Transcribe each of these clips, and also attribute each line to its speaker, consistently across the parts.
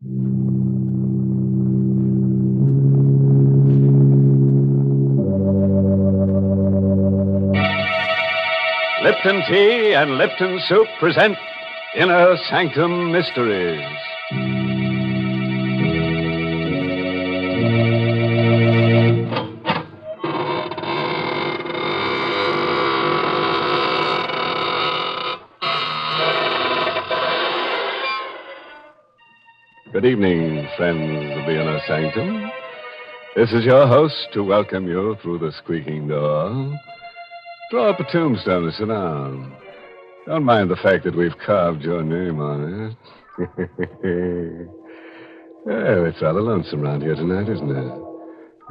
Speaker 1: Lipton Tea and Lipton Soup present Inner Sanctum Mysteries. Good evening, friends of the Inner Sanctum. This is your host to welcome you through the squeaking door. Draw up a tombstone and sit down. Don't mind the fact that we've carved your name on it. Well, it's rather lonesome around here tonight, isn't it?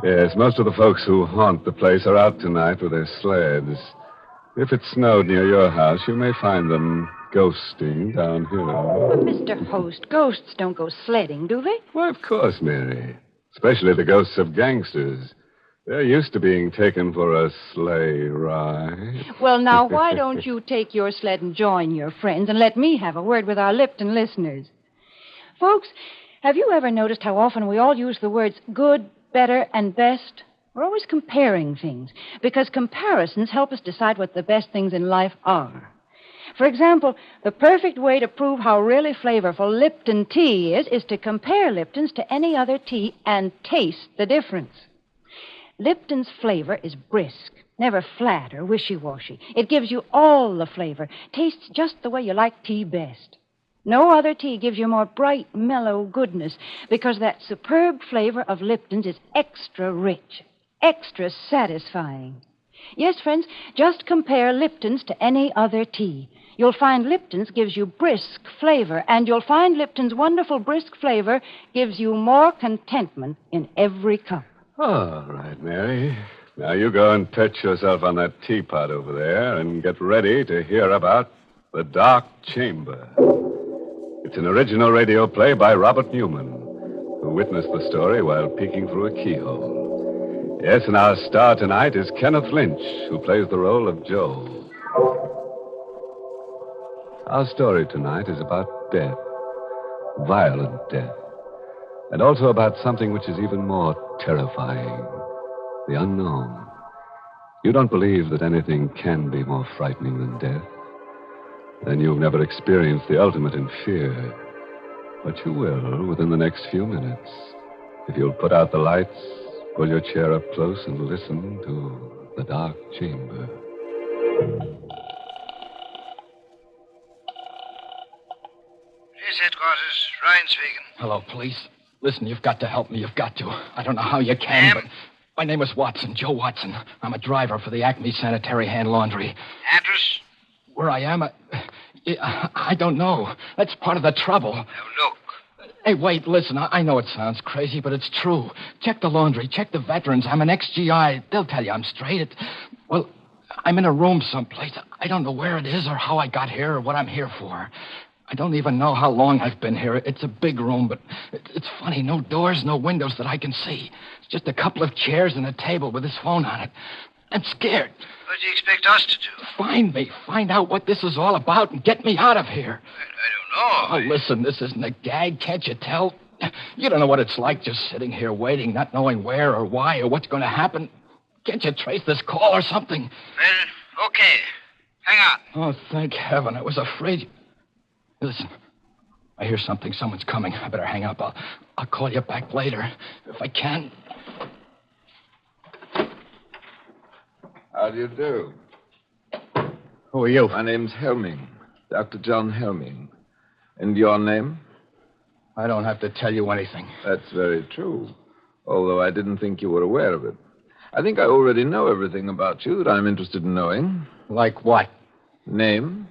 Speaker 1: Yes, most of the folks who haunt the place are out tonight with their sleds. If it snowed near your house, you may find them ghosting down here.
Speaker 2: But, Mr. Host, ghosts don't go sledding, do they?
Speaker 1: Why, of course, Mary. Especially the ghosts of gangsters. They're used to being taken for a sleigh ride.
Speaker 2: Well, now, why don't you take your sled and join your friends and let me have a word with our Lipton listeners? Folks, have you ever noticed how often we all use the words good, better, and best? We're always comparing things, because comparisons help us decide what the best things in life are. For example, the perfect way to prove how really flavorful Lipton tea is to compare Lipton's to any other tea and taste the difference. Lipton's flavor is brisk, never flat or wishy-washy. It gives you all the flavor, tastes just the way you like tea best. No other tea gives you more bright, mellow goodness, because that superb flavor of Lipton's is extra rich, extra satisfying. Yes, friends, just compare Lipton's to any other tea. You'll find Lipton's gives you brisk flavor, and you'll find Lipton's wonderful brisk flavor gives you more contentment in every cup.
Speaker 1: All right, Mary. Now you go and perch yourself on that teapot over there and get ready to hear about The Dark Chamber. It's an original radio play by Robert Newman, who witnessed the story while peeking through a keyhole. Yes, and our star tonight is Kenneth Lynch, who plays the role of Joe. Our story tonight is about death, violent death, and also about something which is even more terrifying, the unknown. You don't believe that anything can be more frightening than death? Then you've never experienced the ultimate in fear. But you will within the next few minutes. If you'll put out the lights, pull your chair up close, and listen to The Dark Chamber.
Speaker 3: Police headquarters, Ryan speaking.
Speaker 4: Hello, police. Listen, you've got to help me. You've got to. I don't know how you can, but my name is Watson, Joe Watson. I'm a driver for the Acme Sanitary Hand Laundry.
Speaker 3: Address?
Speaker 4: Where I am, I don't know. That's part of the trouble.
Speaker 3: Now, look.
Speaker 4: Hey, wait, listen. I know it sounds crazy, but it's true. Check the laundry. Check the veterans. I'm an ex-GI. They'll tell you I'm straight. Well, I'm in a room someplace. I don't know where it is or how I got here or what I'm here for. I don't even know how long I've been here. It's a big room, but it's funny. No doors, no windows that I can see. It's just a couple of chairs and a table with this phone on it. I'm scared.
Speaker 3: What do you expect us to do?
Speaker 4: Find me. Find out what this is all about and get me out of here.
Speaker 3: I don't know.
Speaker 4: Oh, listen, this isn't a gag. Can't you tell? You don't know what it's like just sitting here waiting, not knowing where or why or what's going to happen. Can't you trace this call or something?
Speaker 3: Well, okay. Hang on.
Speaker 4: Oh, thank heaven. I was afraid. Listen, I hear something. Someone's coming. I better hang up. I'll call you back later, if I can.
Speaker 5: How do you do?
Speaker 4: Who are you?
Speaker 5: My name's Helming, Dr. John Helming. And your name?
Speaker 4: I don't have to tell you anything.
Speaker 5: That's very true, although I didn't think you were aware of it. I think I already know everything about you that I'm interested in knowing.
Speaker 4: Like what?
Speaker 5: Name?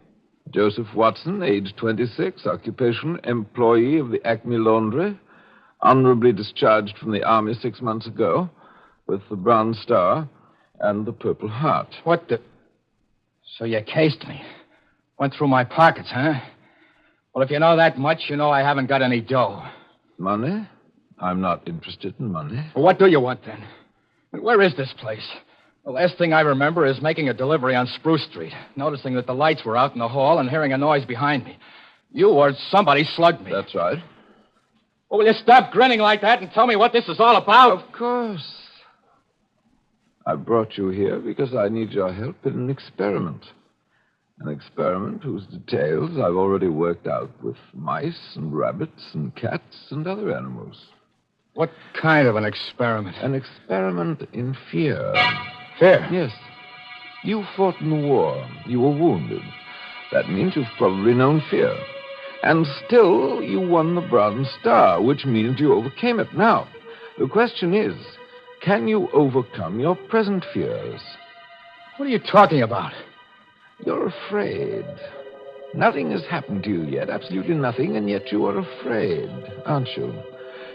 Speaker 5: Joseph Watson, age 26, occupation, employee of the Acme Laundry, honorably discharged from the Army 6 months ago, with the Bronze Star and the Purple Heart.
Speaker 4: What the... So you cased me. Went through my pockets, huh? Well, if you know that much, you know I haven't got any dough.
Speaker 5: Money? I'm not interested in money.
Speaker 4: Well, what do you want, then? Where is this place? The last thing I remember is making a delivery on Spruce Street, noticing that the lights were out in the hall and hearing a noise behind me. You or somebody slugged me.
Speaker 5: That's right.
Speaker 4: Well, will you stop grinning like that and tell me what this is all about?
Speaker 5: Of course. I brought you here because I need your help in an experiment. An experiment whose details I've already worked out with mice and rabbits and cats and other animals.
Speaker 4: What kind of an experiment?
Speaker 5: An experiment in fear.
Speaker 4: Fear?
Speaker 5: Yes. You fought in the war. You were wounded. That means you've probably known fear. And still, you won the Bronze Star, which means you overcame it. Now, the question is, can you overcome your present fears?
Speaker 4: What are you talking about?
Speaker 5: You're afraid. Nothing has happened to you yet, absolutely nothing, and yet you are afraid, aren't you?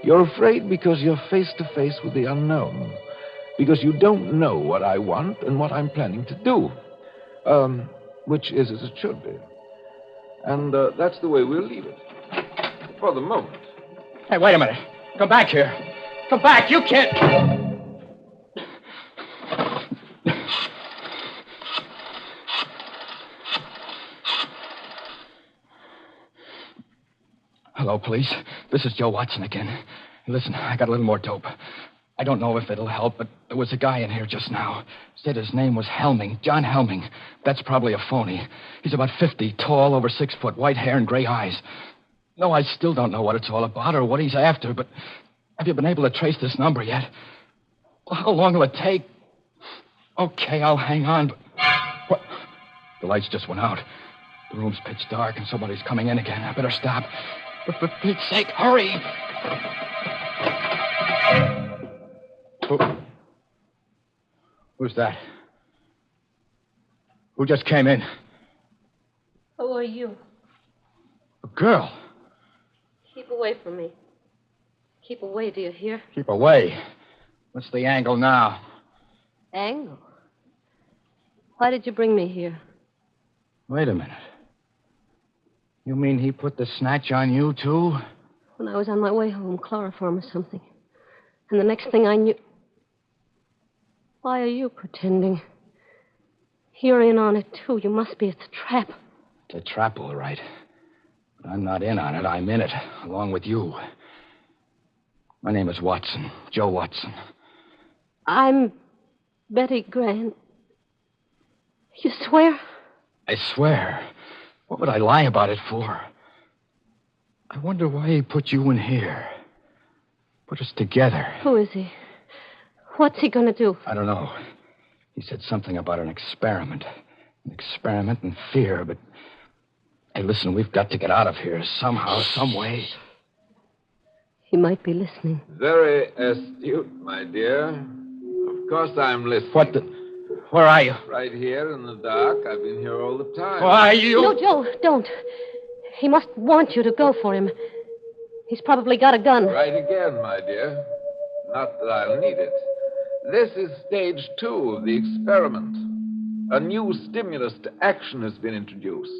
Speaker 5: You're afraid because you're face to face with the unknown. Because you don't know what I want and what I'm planning to do. Which is as it should be. And that's the way we'll leave it. For the moment.
Speaker 4: Hey, wait a minute. Come back here. Come back. You can't... Hello, police. This is Joe Watson again. Listen, I got a little more dope. I don't know if it'll help, but there was a guy in here just now. Said his name was Helming, John Helming. That's probably a phony. He's about 50, tall, over 6 foot, white hair and gray eyes. No, I still don't know what it's all about or what he's after, but have you been able to trace this number yet? Well, how long will it take? Okay, I'll hang on, but... What? The lights just went out. The room's pitch dark and somebody's coming in again. I better stop. But for Pete's sake, hurry! Who's that? Who just came in?
Speaker 6: Who are you?
Speaker 4: A girl.
Speaker 6: Keep away from me. Keep away, do you hear?
Speaker 4: Keep away. What's the angle now?
Speaker 6: Angle? Why did you bring me here?
Speaker 4: Wait a minute. You mean he put the snatch on you, too?
Speaker 6: When I was on my way home, chloroform or something. And the next thing I knew... Why are you pretending? You're in on it, too. You must be. It's a trap.
Speaker 4: It's a trap, all right. But I'm not in on it. I'm in it, along with you. My name is Watson. Joe Watson.
Speaker 6: I'm Betty Grant. You swear?
Speaker 4: I swear. What would I lie about it for? I wonder why he put you in here. Put us together.
Speaker 6: Who is he? What's he going to do?
Speaker 4: I don't know. He said something about an experiment. An experiment in fear, but... Hey, listen, we've got to get out of here somehow, some way.
Speaker 6: He might be listening.
Speaker 5: Very astute, my dear. Of course I'm listening.
Speaker 4: What the... Where are you?
Speaker 5: Right here in the dark. I've been here all the time.
Speaker 4: Why, you...
Speaker 6: No, Joe, don't. He must want you to go for him. He's probably got a gun.
Speaker 5: Right again, my dear. Not that I'll need it. This is stage 2 of the experiment. A new stimulus to action has been introduced.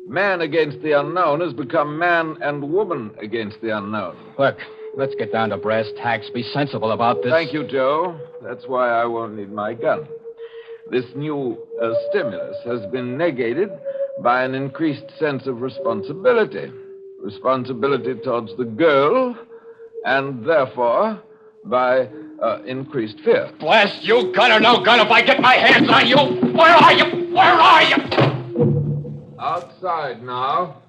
Speaker 5: Man against the unknown has become man and woman against the unknown.
Speaker 4: Look, let's get down to brass tacks. Be sensible about this.
Speaker 5: Thank you, Joe. That's why I won't need my gun. This new stimulus has been negated by an increased sense of responsibility. Responsibility towards the girl, and therefore by increased fear.
Speaker 4: Blast you, gun or no gun, if I get my hands on you! Where are you? Where are you?
Speaker 5: Outside now,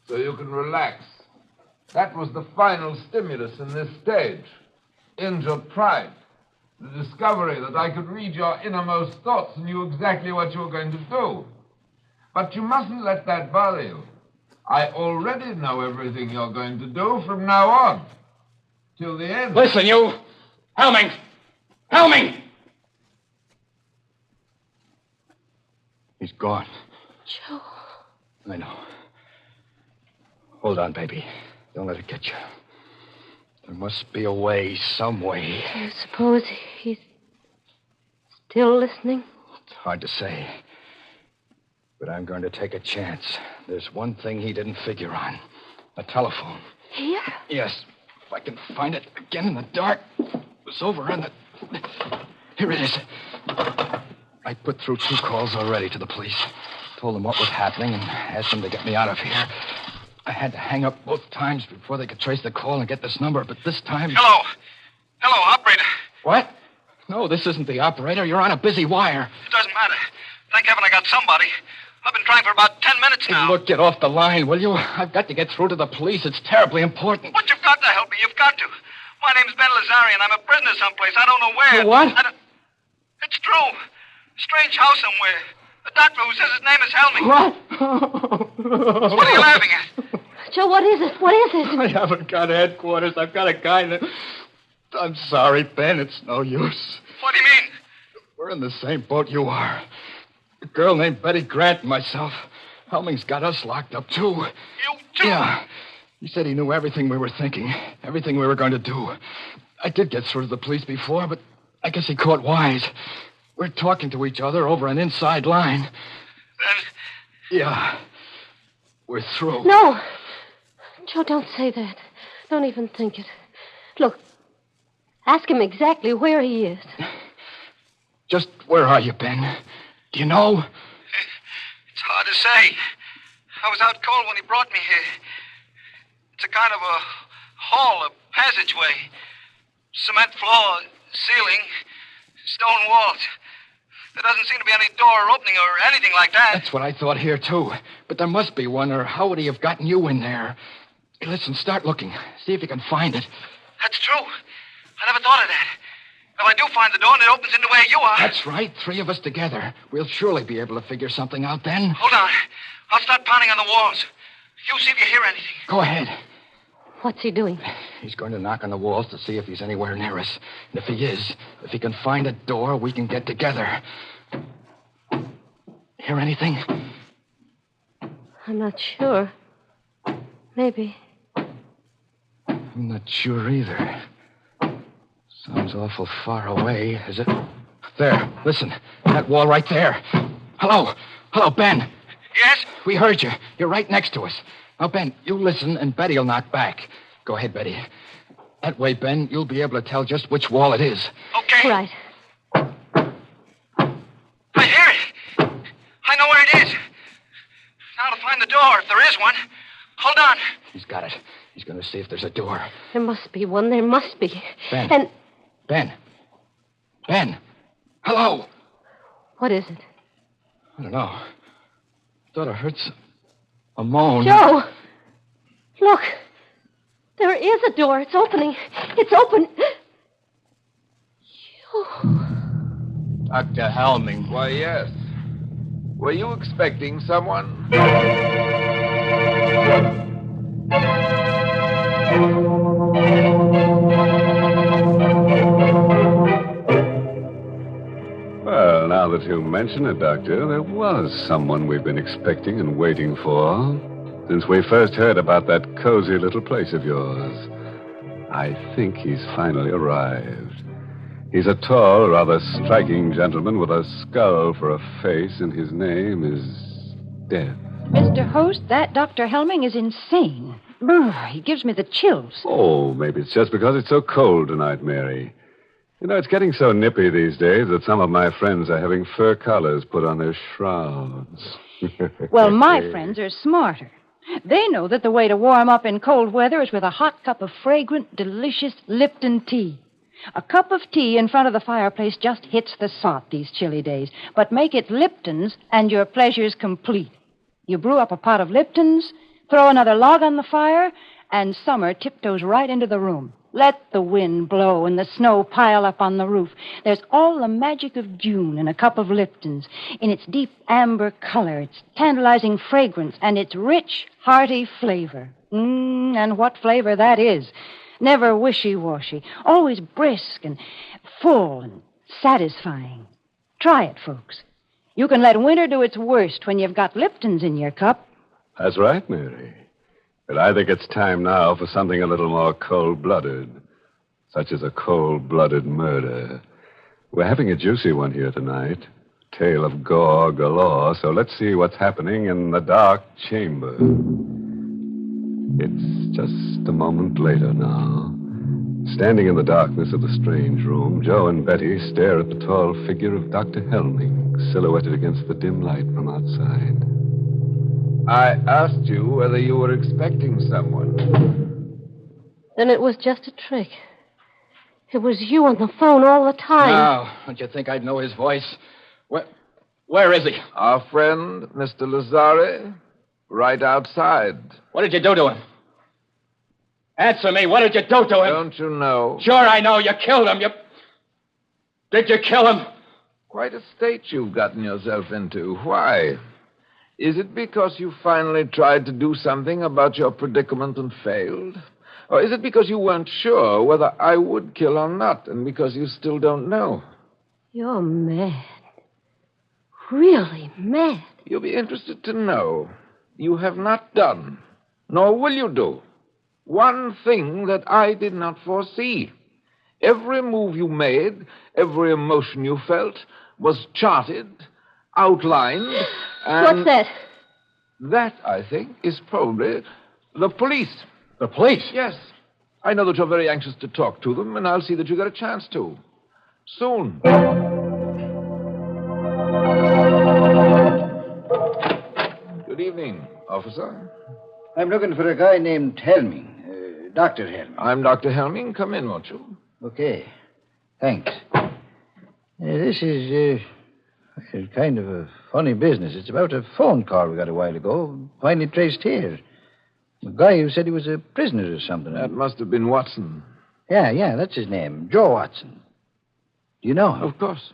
Speaker 5: so you can relax. That was the final stimulus in this stage. Injured pride. The discovery that I could read your innermost thoughts and knew exactly what you were going to do. But you mustn't let that bother you. I already know everything you're going to do from now on. Till the end.
Speaker 4: Listen, you! Helming! Helming! He's gone.
Speaker 6: Joe.
Speaker 4: I know. Hold on, baby. Don't let it get you. There must be a way, some way.
Speaker 6: Do you suppose he's still listening?
Speaker 4: It's hard to say. But I'm going to take a chance. There's one thing he didn't figure on. A telephone.
Speaker 6: Here?
Speaker 4: Yes. If I can find it again in the dark. It was over on the... Here it is. I put through 2 calls already to the police. Told them what was happening and asked them to get me out of here. I had to hang up both times before they could trace the call and get this number, but this time...
Speaker 3: Hello. Hello, operator.
Speaker 4: What? No, this isn't the operator. You're on a busy wire.
Speaker 3: It doesn't matter. Thank heaven I got somebody. I've been trying for about 10 minutes now.
Speaker 4: Look, get off the line, will you? I've got to get through to the police. It's terribly important.
Speaker 3: But you've got to help me. You've got to. My name's Ben Lazarian. I'm a prisoner someplace. I don't know where.
Speaker 4: What?
Speaker 3: It's true. A strange house somewhere. A doctor who says his name is Helming.
Speaker 4: What?
Speaker 3: What are you laughing at?
Speaker 6: Joe, what is it? What is it?
Speaker 4: I haven't got headquarters. I've got a guy that... I'm sorry, Ben. It's no use.
Speaker 3: What do you mean?
Speaker 4: We're in the same boat you are. A girl named Betty Grant and myself. Helming's got us locked up, too.
Speaker 3: You too?
Speaker 4: Yeah. He said he knew everything we were thinking, everything we were going to do. I did get through to the police before, but I guess he caught wise. We're talking to each other over an inside line.
Speaker 3: Then...
Speaker 4: Yeah. We're through.
Speaker 6: No. Joe, don't say that. Don't even think it. Look, ask him exactly where he is.
Speaker 4: Just where are you, Ben? Do you know?
Speaker 3: It's hard to say. I was out cold when he brought me here. It's a kind of a hall, a passageway. Cement floor, ceiling, stone walls. There doesn't seem to be any door or opening or anything like that.
Speaker 4: That's what I thought here, too. But there must be one, or how would he have gotten you in there? Hey, listen, start looking. See if you can find it.
Speaker 3: That's true. I never thought of that. If I do find the door and it opens into where you are...
Speaker 4: That's right. 3 of us together. We'll surely be able to figure something out then.
Speaker 3: Hold on. I'll start pounding on the walls. You see if you hear anything.
Speaker 4: Go ahead.
Speaker 6: What's he doing?
Speaker 4: He's going to knock on the walls to see if he's anywhere near us. And if he is, if he can find a door, we can get together. Hear anything?
Speaker 6: I'm not sure. Maybe.
Speaker 4: I'm not sure either. Sounds awful far away, is it? There, listen. That wall right there. Hello. Hello, Ben.
Speaker 3: Yes?
Speaker 4: We heard you. You're right next to us. Now, Ben, you listen, and Betty'll knock back. Go ahead, Betty. That way, Ben, you'll be able to tell just which wall it is.
Speaker 3: Okay.
Speaker 6: Right.
Speaker 3: I hear it. I know where it is. Now to find the door, if there is one. Hold on.
Speaker 4: He's got it. He's going to see if there's a door.
Speaker 6: There must be one. There must be.
Speaker 4: Ben.
Speaker 6: And
Speaker 4: Ben. Ben. Hello.
Speaker 6: what is it?
Speaker 4: I don't know. Thought I heard a moan.
Speaker 6: Joe! Look. There is a door. It's opening. It's open. Joe.
Speaker 4: Dr. Helming.
Speaker 5: Why, yes. Were you expecting someone?
Speaker 1: Well, now that you mention it, Doctor, there was someone we've been expecting and waiting for since we first heard about that cozy little place of yours. I think he's finally arrived. He's a tall, rather striking gentleman with a skull for a face, and his name is Death.
Speaker 2: Mr. Host, that Dr. Helming is insane. Brr, he gives me the chills.
Speaker 1: Oh, maybe it's just because it's so cold tonight, Mary. You know, it's getting so nippy these days that some of my friends are having fur collars put on their shrouds.
Speaker 2: Well, my friends are smarter. They know that the way to warm up in cold weather is with a hot cup of fragrant, delicious Lipton tea. A cup of tea in front of the fireplace just hits the spot these chilly days. But make it Lipton's and your pleasure's complete. You brew up a pot of Lipton's, throw another log on the fire, and summer tiptoes right into the room. Let the wind blow and the snow pile up on the roof. There's all the magic of June in a cup of Lipton's, in its deep amber color, its tantalizing fragrance, and its rich, hearty flavor. And what flavor that is. Never wishy-washy, always brisk and full and satisfying. Try it, folks. You can let winter do its worst when you've got Lipton's in your cup.
Speaker 1: That's right, Mary. But I think it's time now for something a little more cold-blooded, such as a cold-blooded murder. We're having a juicy one here tonight. Tale of gore galore, so let's see what's happening in the dark chamber. It's just a moment later now. Standing in the darkness of the strange room, Joe and Betty stare at the tall figure of Dr. Helming, silhouetted against the dim light from outside.
Speaker 5: I asked you whether you were expecting someone.
Speaker 6: Then it was just a trick. It was you on the phone all the time.
Speaker 4: Now, don't you think I'd know his voice? Where is he?
Speaker 5: Our friend, Mr. Lazare, right outside.
Speaker 4: What did you do to him? Answer me. What did you do to him?
Speaker 5: Don't you know?
Speaker 4: Sure, I know. You killed him. Did you kill him?
Speaker 5: Quite a state you've gotten yourself into. Why? Is it because you finally tried to do something about your predicament and failed? Or is it because you weren't sure whether I would kill or not, and because you still don't know?
Speaker 6: You're mad. Really mad.
Speaker 5: You'll be interested to know you have not done, nor will you do, one thing that I did not foresee. Every move you made, every emotion you felt, was charted, outlined, and...
Speaker 6: What's that?
Speaker 5: That, I think, is probably the police.
Speaker 4: The police?
Speaker 5: Yes. I know that you're very anxious to talk to them, and I'll see that you get a chance to. Soon. Good evening, officer.
Speaker 7: I'm looking for a guy named Helming. Dr. Helming.
Speaker 5: I'm Dr. Helming. Come in, won't you?
Speaker 7: Okay. Thanks. This is kind of a funny business. It's about a phone call we got a while ago, finally traced here. A guy who said he was a prisoner or something.
Speaker 5: That must have been Watson.
Speaker 7: Yeah, that's his name. Joe Watson. Do you know him?
Speaker 5: Of course.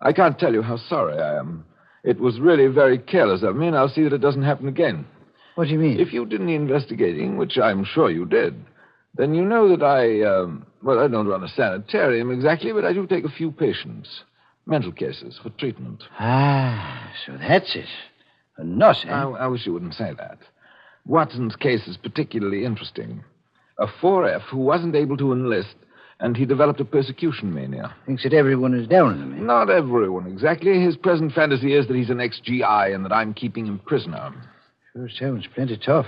Speaker 5: I can't tell you how sorry I am. It was really very careless of me, and I'll see that it doesn't happen again.
Speaker 7: What do you mean?
Speaker 5: If you did any investigating, which I'm sure you did, then you know that I don't run a sanitarium exactly, but I do take a few patients, mental cases, for treatment.
Speaker 7: Ah, so that's it. A nut, eh?
Speaker 5: I wish you wouldn't say that. Watson's case is particularly interesting. A 4F who wasn't able to enlist, and he developed a persecution mania.
Speaker 7: Thinks that everyone is down on him, eh?
Speaker 5: Not everyone, exactly. His present fantasy is that he's an ex-GI and that I'm keeping him prisoner.
Speaker 7: Sure sounds plenty tough.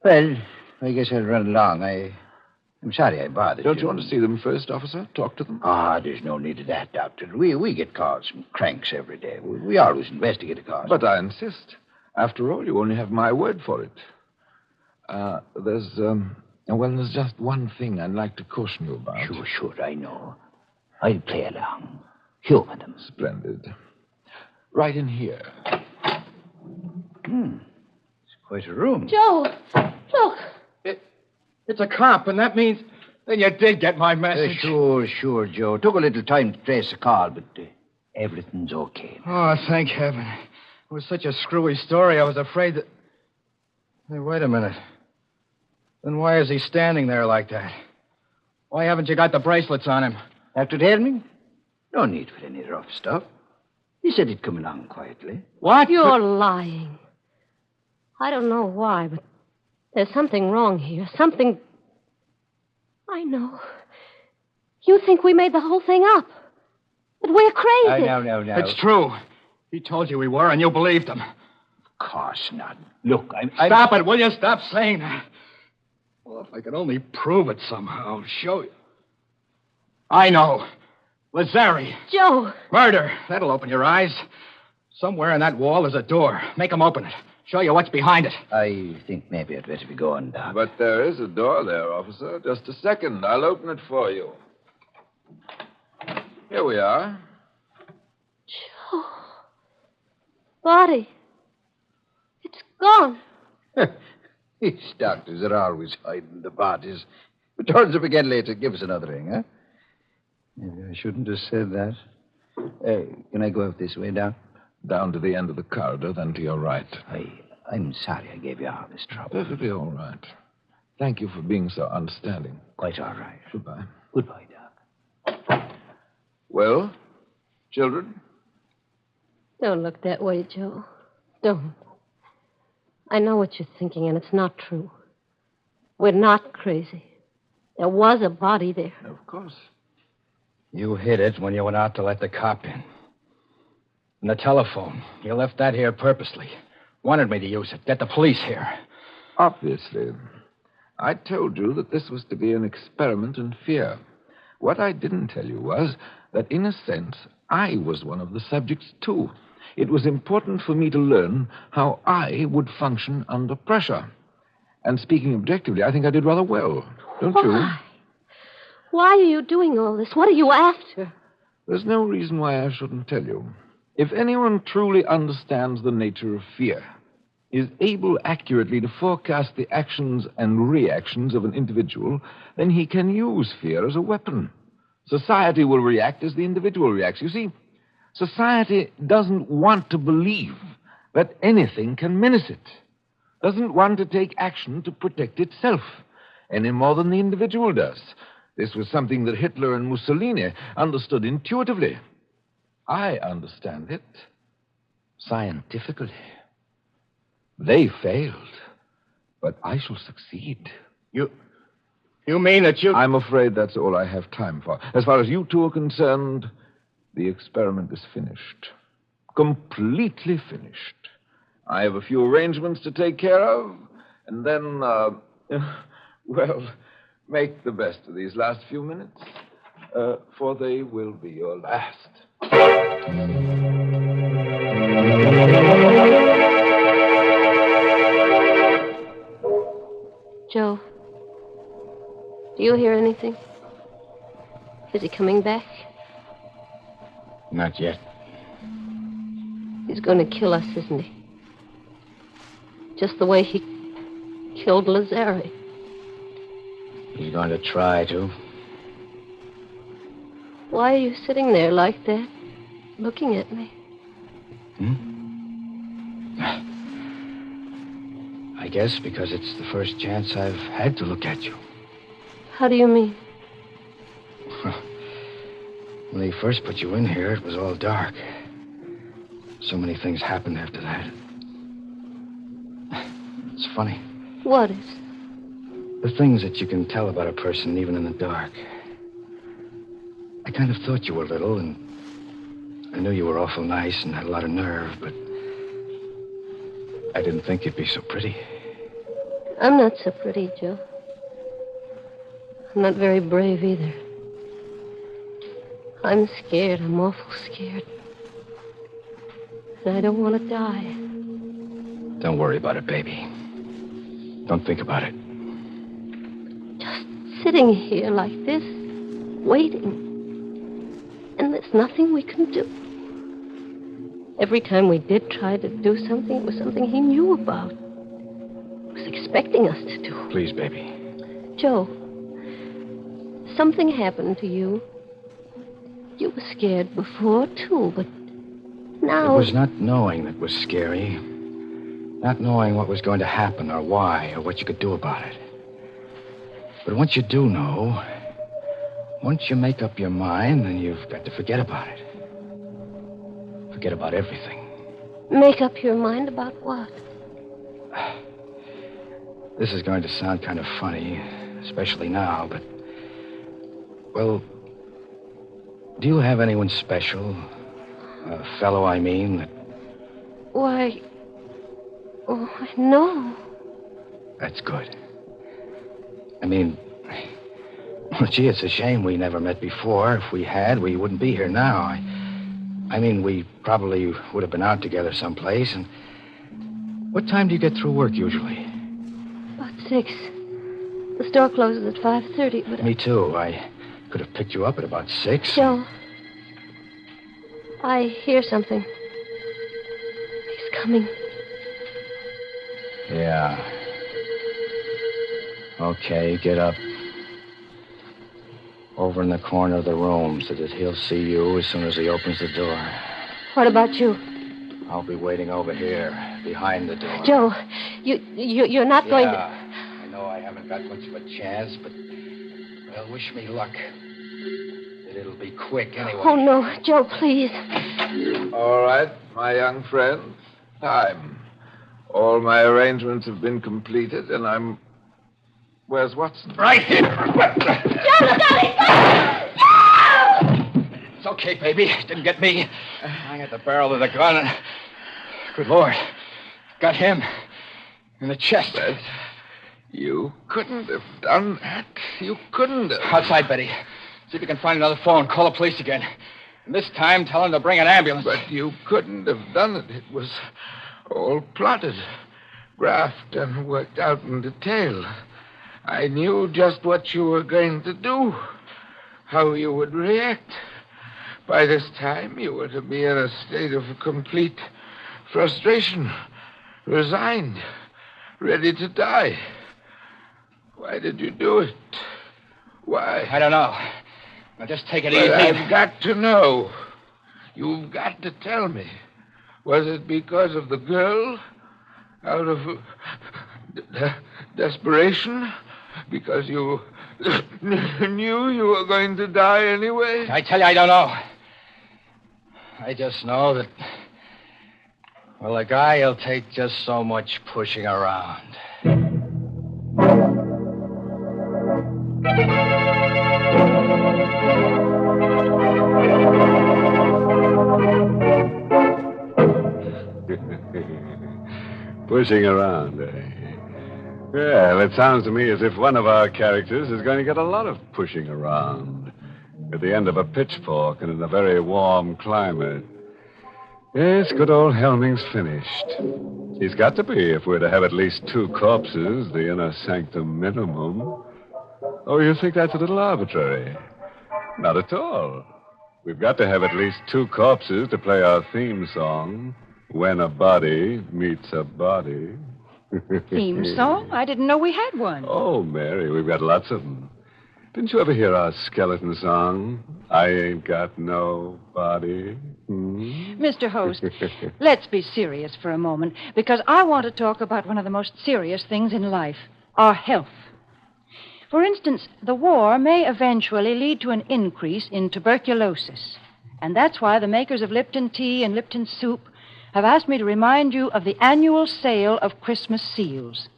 Speaker 7: Well, I guess I'll run along. I'm sorry I bothered you.
Speaker 5: Don't you want to see them first, officer? Talk to them?
Speaker 7: There's no need of that, Doctor. We get calls from cranks every day. We always investigate a cause.
Speaker 5: But I insist. After all, you only have my word for it. There's just one thing I'd like to caution you about.
Speaker 7: Sure, I know. I'll play along. Humor them.
Speaker 5: Splendid. Right in here.
Speaker 7: It's quite a room.
Speaker 6: Joe, look.
Speaker 4: It's a cop, and that means... Then you did get my message.
Speaker 7: Sure, Joe. Took a little time to trace the call, but everything's okay.
Speaker 4: Oh, thank heaven. It was such a screwy story, I was afraid that... Hey, wait a minute. Then why is he standing there like that? Why haven't you got the bracelets on him?
Speaker 7: Dr. Helming? No need for any rough stuff. He said he'd come along quietly.
Speaker 4: What?
Speaker 6: You're lying. I don't know why, but there's something wrong here. Something... I know. You think we made the whole thing up. That we're crazy.
Speaker 7: No.
Speaker 4: It's true. He told you we were, and you believed him.
Speaker 7: Of course not. Look, I'm...
Speaker 4: Stop it, will you? Stop saying that. Well, if I could only prove it somehow, show you. I know. Lazari.
Speaker 6: Joe.
Speaker 4: Murder. That'll open your eyes. Somewhere in that wall is a door. Make him open it. Show you what's behind it.
Speaker 7: I think maybe I'd better be going, Doc.
Speaker 5: But there is a door there, officer. Just a second. I'll open it for you. Here we are.
Speaker 6: Joe. Body. It's gone.
Speaker 7: These doctors are always hiding the bodies. It turns up again later. Give us another ring, huh? Maybe I shouldn't have said that. Can I go out this way, Doc?
Speaker 5: Down to the end of the corridor, then to your right.
Speaker 7: I'm sorry I gave you all this trouble.
Speaker 5: Perfectly all right. Thank you for being so understanding.
Speaker 7: Quite all right.
Speaker 5: Goodbye.
Speaker 7: Goodbye, Doc.
Speaker 5: Well, children?
Speaker 6: Don't look that way, Joe. Don't. I know what you're thinking, and it's not true. We're not crazy. There was a body there.
Speaker 5: Of course.
Speaker 4: You hid it when you went out to let the cop in. And the telephone. You left that here purposely. Wanted me to use it. Get the police here.
Speaker 5: Obviously. I told you that this was to be an experiment in fear. What I didn't tell you was that, in a sense, I was one of the subjects, too. it was important for me to learn how I would function under pressure. And speaking objectively, I think I did rather well. Don't you?
Speaker 6: Why? Why are you doing all this? What are you after?
Speaker 5: There's no reason why I shouldn't tell you. If anyone truly understands the nature of fear, is able accurately to forecast the actions and reactions of an individual, then he can use fear as a weapon. Society will react as the individual reacts. You see, society doesn't want to believe that anything can menace it. Doesn't want to take action to protect itself any more than the individual does. This was something that Hitler and Mussolini understood intuitively. I understand it scientifically. They failed, but I shall succeed.
Speaker 4: You mean that you...
Speaker 5: I'm afraid that's all I have time for. As far as you two are concerned, the experiment is finished. Completely finished. I have a few arrangements to take care of, and then, well, make the best of these last few minutes, for they will be your last.
Speaker 6: Joe, do you hear anything? Is he coming back?
Speaker 4: Not yet.
Speaker 6: He's going to kill us, isn't he? Just the way he killed Lazare.
Speaker 4: He's going to try to.
Speaker 6: Why are you sitting there like that, looking at me?
Speaker 4: I guess because it's the first chance I've had to look at you.
Speaker 6: How do you mean?
Speaker 4: When they first put you in here, it was all dark. So many things happened after that. It's funny.
Speaker 6: What is?
Speaker 4: The things that you can tell about a person even in the dark. I kind of thought you were little, and I knew you were awful nice and had a lot of nerve, but I didn't think you'd be so pretty.
Speaker 6: I'm not so pretty, Joe. I'm not very brave either. I'm scared. I'm awful scared. And I don't want to die.
Speaker 4: Don't worry about it, baby. Don't think about it.
Speaker 6: Just sitting here like this, waiting. And there's nothing we can do. Every time we did try to do something, it was something he knew about. He was expecting us to do.
Speaker 4: Please, baby.
Speaker 6: Joe, something happened to you. You were scared before, too, but now...
Speaker 4: It was not knowing that was scary. Not knowing what was going to happen or why or what you could do about it. But once you do know, once you make up your mind, then you've got to forget about it. Forget about everything.
Speaker 6: Make up your mind about what?
Speaker 4: This is going to sound kind of funny, especially now, but... Well, do you have anyone special? A fellow, I mean, that...
Speaker 6: Why... Oh, no.
Speaker 4: That's good. I mean... Well, gee, it's a shame we never met before. If we had, we wouldn't be here now. I mean, we probably would have been out together someplace, and... What time do you get through work, usually?
Speaker 6: About 6. The store closes at 5:30, but...
Speaker 4: Me too. I could have picked you up at about 6.
Speaker 6: Joe, I hear something. He's coming.
Speaker 4: Yeah. Okay, get up. Over in the corner of the room so that he'll see you as soon as he opens the door.
Speaker 6: What about you?
Speaker 4: I'll be waiting over here, behind the door.
Speaker 6: Joe, you're not going to...
Speaker 4: I know I haven't got much of a chance, but... Well, wish me luck. It'll be quick anyway.
Speaker 6: Oh, no. Joe, please.
Speaker 5: All right, my young friend. Time. All my arrangements have been completed, and I'm... Where's Watson?
Speaker 4: Right here.
Speaker 6: Joe, look out!
Speaker 4: It's okay, baby. Didn't get me. I got the barrel of the gun and... Good Lord. Got him. In the chest.
Speaker 5: But you couldn't have done that. You couldn't have.
Speaker 4: Outside, Betty. See if you can find another phone. Call the police again. And this time, tell him to bring an ambulance.
Speaker 5: But you couldn't have done it. It was all plotted, graphed, and worked out in detail. I knew just what you were going to do, how you would react. By this time, you were to be in a state of complete frustration, resigned, ready to die. Why did you do it? Why?
Speaker 4: I don't know. Now, just take it
Speaker 5: But
Speaker 4: easy.
Speaker 5: I've got to know. You've got to tell me. Was it because of the girl? Out of desperation? Because you knew you were going to die anyway?
Speaker 4: I tell you, I don't know. I just know that, well, a guy will take just so much pushing around.
Speaker 1: Pushing around, eh? Well, it sounds to me as if one of our characters is going to get a lot of pushing around at the end of a pitchfork and in a very warm climate. Yes, good old Helming's finished. He's got to be if we're to have at least 2 corpses, the inner sanctum minimum. Oh, you think that's a little arbitrary? Not at all. We've got to have at least 2 corpses to play our theme song, When a Body Meets a Body.
Speaker 2: Theme song? I didn't know we had one.
Speaker 1: Oh, Mary, we've got lots of them. Didn't you ever hear our skeleton song? I ain't got no body.
Speaker 2: Mr. Host, let's be serious for a moment, because I want to talk about one of the most serious things in life, our health. For instance, the war may eventually lead to an increase in tuberculosis. And that's why the makers of Lipton tea and Lipton soup have asked me to remind you of the annual sale of Christmas seals.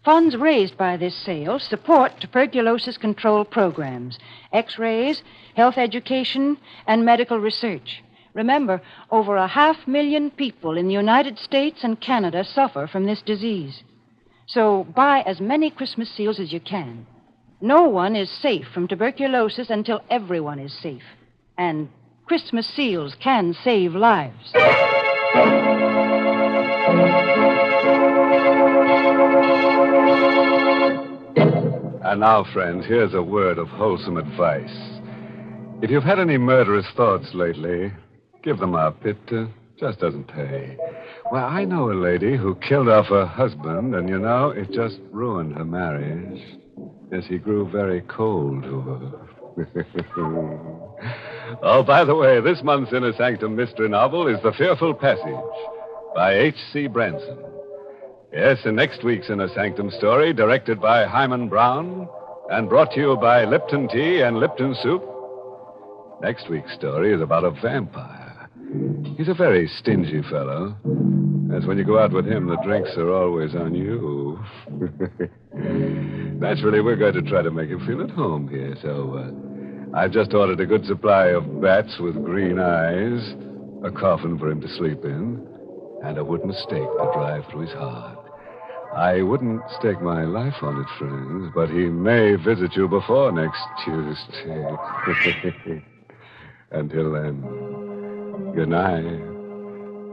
Speaker 2: Funds raised by this sale support tuberculosis control programs, X-rays, health education, and medical research. Remember, over 500,000 people in the United States and Canada suffer from this disease. So buy as many Christmas seals as you can. No one is safe from tuberculosis until everyone is safe. And Christmas seals can save lives.
Speaker 1: And now, friends, here's a word of wholesome advice. If you've had any murderous thoughts lately, give them up. It just doesn't pay. Well, I know a lady who killed off her husband, and, it just ruined her marriage. Yes, he grew very cold to her. Oh, by the way, this month's Inner Sanctum mystery novel is The Fearful Passage by H.C. Branson. Yes, and next week's Inner Sanctum story, directed by Hyman Brown and brought to you by Lipton Tea and Lipton Soup. Next week's story is about a vampire. He's a very stingy fellow. As when you go out with him, the drinks are always on you. Naturally, we're going to try to make him feel at home here, so I've just ordered a good supply of bats with green eyes, a coffin for him to sleep in, and a wooden stake to drive through his heart. I wouldn't stake my life on it, friends, but he may visit you before next Tuesday. Until then, good night.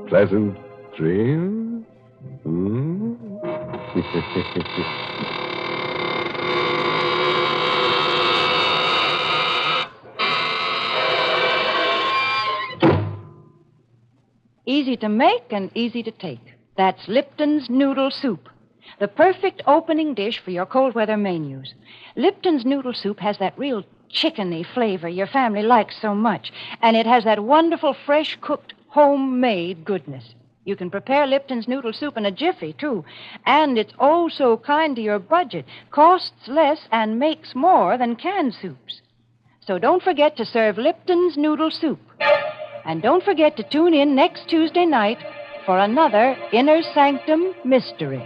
Speaker 1: Pleasant dreams.
Speaker 2: Easy to make and easy to take. That's Lipton's Noodle Soup, the perfect opening dish for your cold weather menus. Lipton's Noodle Soup has that real chickeny flavor your family likes so much, and it has that wonderful fresh cooked homemade goodness. You can prepare Lipton's Noodle Soup in a jiffy, too, and it's oh so kind to your budget, costs less and makes more than canned soups. So don't forget to serve Lipton's Noodle Soup. And don't forget to tune in next Tuesday night for another Inner Sanctum mystery.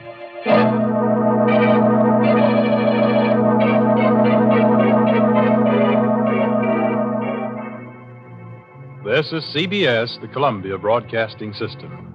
Speaker 8: This is CBS, the Columbia Broadcasting System.